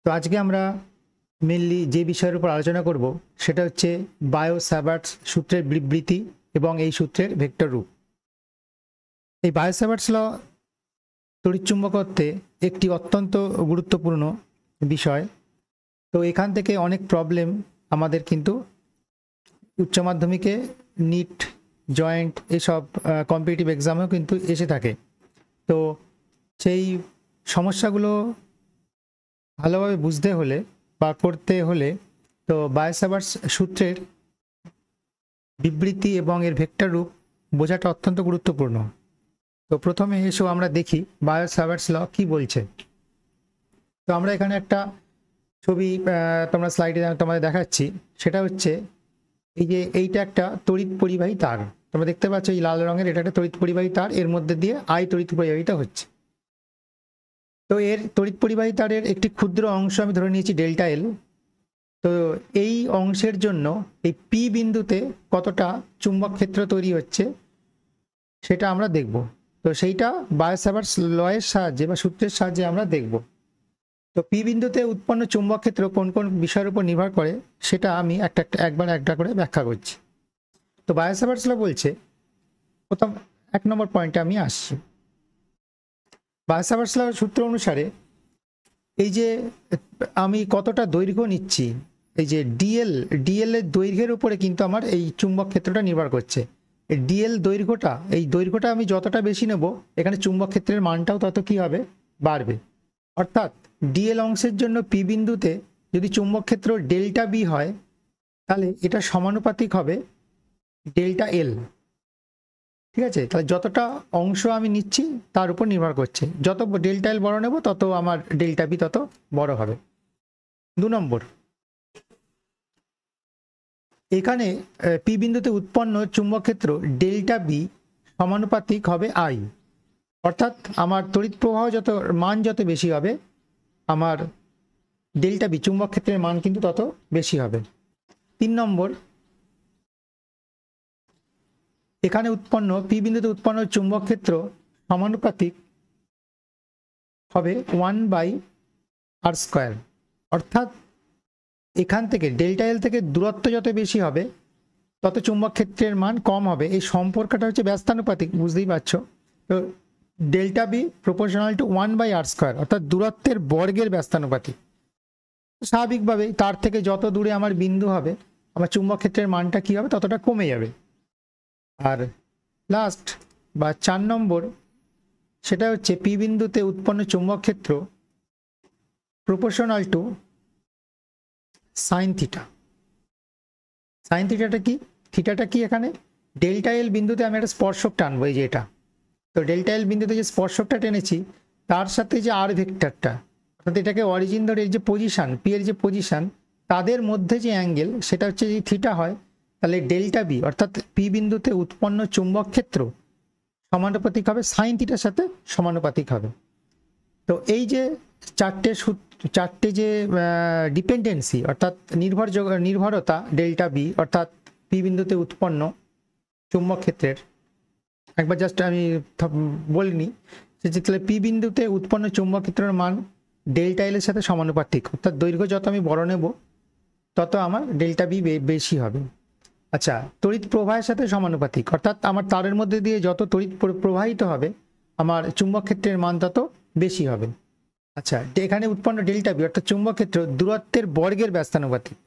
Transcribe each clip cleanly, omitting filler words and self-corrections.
তো আজকে আমরা মেনলি যে বিষয়ের উপর আলোচনা করব সেটা হচ্ছে বায়ো-স্যাভার্টস সূত্রের বিবৃতি এবং এই সূত্রের ভেক্টর রূপ। এই বায়ো-স্যাভার্টস ল তড়িৎচুম্বকত্বে একটি অত্যন্ত গুরুত্বপূর্ণ বিষয়। তো এখান থেকে অনেক প্রবলেম আমাদের কিন্তু উচ্চ মাধ্যমিকে নিট, জয়েন্ট এসব কম্পিটিটিভ এক্সামেও কিন্তু এসে থাকে। তো সেই সমস্যাগুলো ভালোভাবে বুঝতে হলে বা করতে হলে তো বায়ো-স্যাভার্টস সূত্রের বিবৃতি এবং এর ভেক্টর রূপ বোঝাটা অত্যন্ত গুরুত্বপূর্ণ। তো প্রথমে এসো আমরা দেখি বায়ো-স্যাভার্টস ল কি বলছে। তো আমরা এখানে একটা ছবি তোমরা স্লাইডে তোমাদের দেখাচ্ছি। সেটা হচ্ছে এইটা একটা তড়িৎ পরিবাহী তার। তোমরা দেখতে পাচ্ছ এই লাল রঙের, এটা একটা তড়িৎ পরিবাহী তার, এর মধ্যে দিয়ে আই তড়িৎ পরিবাহিতা হচ্ছে। তো এর তড়িৎ পরিবাহী তারের একটি ক্ষুদ্র অংশ আমি ধরে নিয়েছি ডেল্টা এল। তো এই অংশের জন্য এই পি বিন্দুতে কতটা চুম্বক ক্ষেত্র তৈরি হচ্ছে সেটা আমরা দেখব। তো সেইটা বায়ো-স্যাভার্টস লয়ের সাহায্যে বা সূত্রের সাহায্যে আমরা দেখব। তো পি বিন্দুতে উৎপন্ন চুম্বক ক্ষেত্র কোন কোন বিষয়ের উপর নির্ভর করে সেটা আমি একবার একটা করে ব্যাখ্যা করছি। তো বায়ো-স্যাভার্টস ল বলছে, প্রথম 1 নম্বর পয়েন্টে আমি আসছি। বায়ো-স্যাভার্টস ল সূত্র অনুসারে এই যে আমি কতটা দৈর্ঘ্য নিচ্ছি, এই যে ডিএল এর দৈর্ঘ্যের উপরে কিন্তু আমার এই চুম্বক ক্ষেত্রটা নির্ভর করছে। এই এই দৈর্ঘ্যটা আমি যতটা বেশি নেব, এখানে চুম্বক ক্ষেত্রের মানটাও তত কি হবে, বাড়বে। অর্থাৎ ডিএল অংশের জন্য পি বিন্দুতে যদি চুম্বক ক্ষেত্র ডেল্টা বি হয়, তাহলে এটা সমানুপাতিক হবে ডেল্টা এল। ঠিক আছে, তাহলে যতটা অংশ আমি নিচ্ছি তার উপর নির্ভর করছে। যত ডেল্টা এল বড় নেব তত আমার ডেল্টা বি তত বড় হবে। 2 নম্বর, এখানে পি বিন্দুতে উৎপন্ন চুম্বক ক্ষেত্র ডেল্টা বি সমানুপাতিক হবে আই। অর্থাৎ আমার তড়িৎ প্রবাহ মান যত বেশি হবে, আমার ডেল্টা বি চুম্বক ক্ষেত্রের মান কিন্তু তত বেশি হবে। 3 নম্বর, এখানে পি বিন্দুতে উৎপন্ন চুম্বক ক্ষেত্র সমানুপাতিক হবে 1/r²। অর্থাৎ এখান থেকে ডেল্টা এল থেকে দূরত্ব যত বেশি হবে তত চুম্বক ক্ষেত্রের মান কম হবে। এই সম্পর্কটা হচ্ছে ব্যস্তানুপাতিক, বুঝতেই পারছো। তো delta B proportional to 1/r², অর্থাৎ দূরত্বের বর্গের ব্যস্তানুপাতিক। স্বাভাবিকভাবেই তার থেকে যত দূরে আমার বিন্দু হবে, আমার চুম্বক ক্ষেত্রের মানটা কি হবে, ততটা কমে যাবে। আর লাস্ট বা 4 নম্বর, সেটা হচ্ছে পি বিন্দুতে উৎপন্ন চুম্বক ক্ষেত্র proportional to sine theta. Sine থিটাটা কি? থিটাটা কি? এখানে ডেল্টা এল বিন্দুতে আমি একটা স্পর্শক টানবো, এই যে এটা। তো ডেল্টা এল বিন্দুতে যে স্পর্শকটা টেনেছি তার সাথে যে আর ভেক্টরটা, অর্থাৎ এটাকে অরিজিন ধরে যে পজিশন, পি এর যে পজিশন, তাদের মধ্যে যে অ্যাঙ্গেল সেটা হচ্ছে যদি থিটা হয়, তাহলে ডেল্টা বি অর্থাৎ পি বিন্দুতে উৎপন্ন চুম্বক ক্ষেত্র সমানুপাতিক হবে সাইন থিটার সাথে সমানুপাতিক হবে। তো এই যে চারটে যে ডিপেন্ডেন্সি অর্থাৎ নির্ভরতা ডেল্টা বি অর্থাৎ পি বিন্দুতে উৎপন্ন চুম্বক ক্ষেত্রের, একবার জাস্ট আমি বলিনি যে তাহলে পি বিন্দুতে উৎপন্ন চুম্বক ক্ষেত্রের মান ডেল্টা এল এর সাথে সমানুপাতিক, অর্থাৎ দৈর্ঘ্য যত আমি বড় নেব তত আমার ডেল্টা বি বেশি হবে। আচ্ছা, তড়িৎ প্রবাহের সাথে সমানুপাতিক, অর্থাৎ আমার তারের মধ্যে দিয়ে যত তড়িৎ প্রবাহিত হবে আমার চুম্বক ক্ষেত্রের মান তত বেশি হবে। আচ্ছা, এখানে উৎপন্ন ডেল্টা বি অর্থাৎ চুম্বক ক্ষেত্র দূরত্বের বর্গের ব্যস্তানুপাতিক।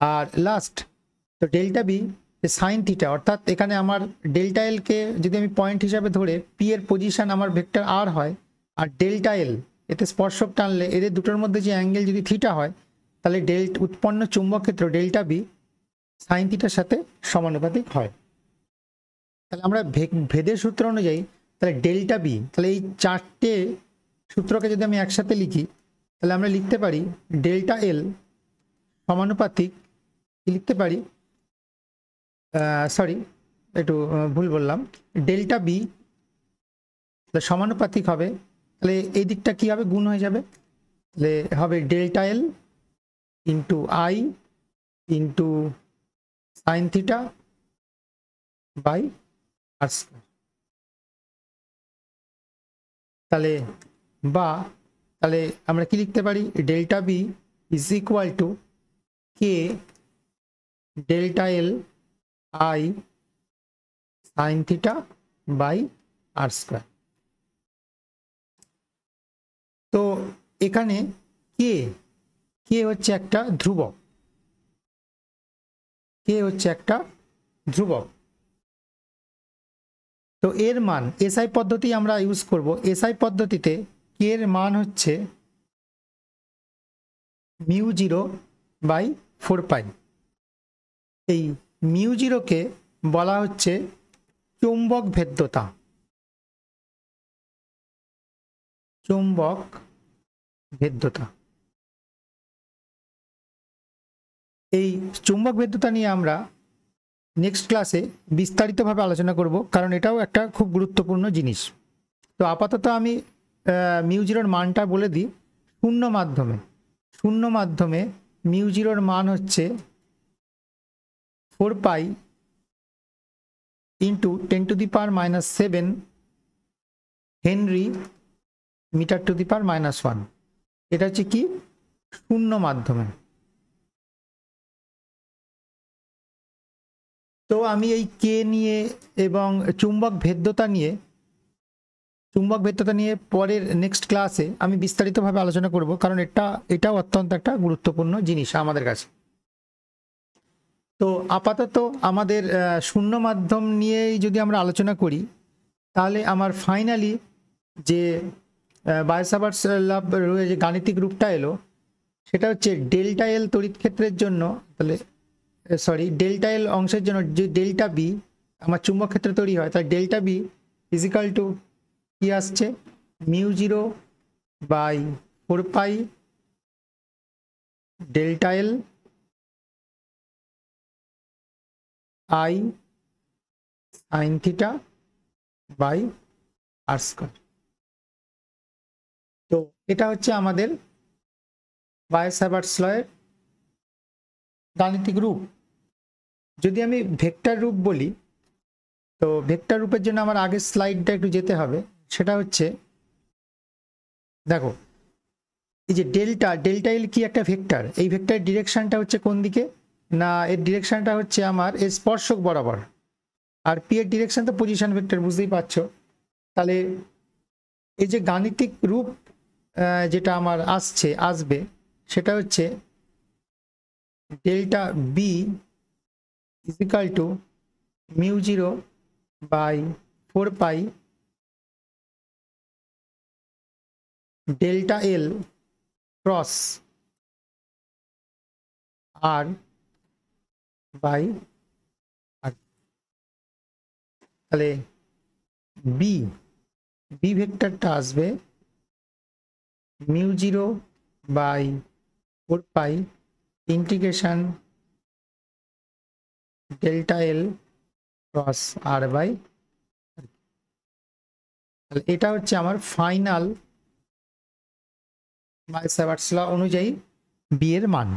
আর লাস্ট, তো ডেল্টা বি সাইন থিটা, অর্থাৎ এখানে আমার ডেল্টা এল কে যদি আমি পয়েন্ট হিসাবে ধরে পি এর পজিশন আমার ভেক্টর আর হয়, আর ডেল্টা এল এতে স্পর্শক টানলে এদের দুটোর মধ্যে যে অ্যাঙ্গেল যদি থিটা হয়, তাহলে উৎপন্ন চুম্বক ক্ষেত্র ডেল্টা বি সাইন থিটার সাথে সমানুপাতিক হয়। তাহলে আমরা ভেদের সূত্র অনুযায়ী তাহলে ডেল্টা বি, তাহলে এই চারটে সূত্রকে যদি আমি একসাথে লিখি তাহলে আমরা লিখতে পারি ডেল্টা এল সমানুপাতিক, লিখতে পারি সরি একটু ভুল বললাম, ডেল্টা বি সমানুপাতিক হবে, তাহলে এই দিকটা কি হবে, গুণ হয়ে যাবে, তাহলে হবে delta L into I into sine theta by আর²। তাহলে তাহলে আমরা কি লিখতে পারি, delta B is equal to K delta L I sine theta by R square. তো এখানে কে কে হচ্ছে একটা ধ্রুবক, কে হচ্ছে একটা ধ্রুবক। তো এর মান এসআই পদ্ধতি আমরা ইউজ করব। এসআই পদ্ধতিতে কে এর মান হচ্ছে μ0/4π। এই μ0কে বলা হচ্ছে চৌম্বক ভেদ্যতা, চৌম্বক ভেদ্যতা। এই চৌম্বক ভেদ্যতা নিয়ে আমরা নেক্সট ক্লাসে বিস্তারিতভাবে আলোচনা করব, কারণ এটাও একটা খুব গুরুত্বপূর্ণ জিনিস। তো আপাতত আমি μ0-র মানটা বলে দিই। শূন্য মাধ্যমে μ0-র মান হচ্ছে 4π ইন্টু 10⁻⁻7 হেনরি m/⁻⁻1। এটা হচ্ছে কি শূন্য মাধ্যমে। তো আমি এই কে নিয়ে এবং চুম্বক ভেদ্যতা নিয়ে পরের নেক্সট ক্লাসে আমি বিস্তারিতভাবে আলোচনা করব, কারণ এটাও অত্যন্ত একটা গুরুত্বপূর্ণ জিনিস আমাদের কাছে। তো আপাতত আমাদের শূন্য মাধ্যম নিয়েই যদি আমরা আলোচনা করি, তাহলে আমার ফাইনালি যে বায়োসাভার্টস ল যে গাণিতিক রূপটা এলো, সেটা হচ্ছে ডেল্টা এল তড়িৎ ক্ষেত্রের জন্য, তাহলে ডেল্টা এল অংশের জন্য যে ডেল্টা বি আমার চুম্বক ক্ষেত্রে তৈরি হয়, তাহলে ডেল্টা বি ইজিক্যাল টু কি আসছে μ0/4π delta L I sine theta by R square. তো এটা হচ্ছে আমাদের বায়োসাভার্টস লয়ের গাণিতিক রূপ। যদি আমি ভেক্টর রূপ বলি, তো ভেক্টর রূপের জন্য আমার আগের স্লাইডটা একটু যেতে হবে। সেটা হচ্ছে, দেখো এই যে ডেল্টা এল কি একটা ভেক্টর, এই ভেক্টরের ডিরেকশনটা হচ্ছে কোন দিকে না, এর ডিরেকশনটা হচ্ছে আমার এর স্পর্শক বরাবর, আর পি এর ডিরেকশন তো পজিশন ভেক্টর, বুঝতেই পারছো। তাহলে এই যে গাণিতিক রূপ যেটা আমার আসবে সেটা হচ্ছে delta B is equal to μ0/4π delta L cross R by R. তাহলে বি ভেক্টরটা আসবে μ0/4π integration delta L cross R by. তাহলে এটা হচ্ছে আমার ফাইনাল বায়োসাভার্টস ল অনুযায়ী বি এর মান।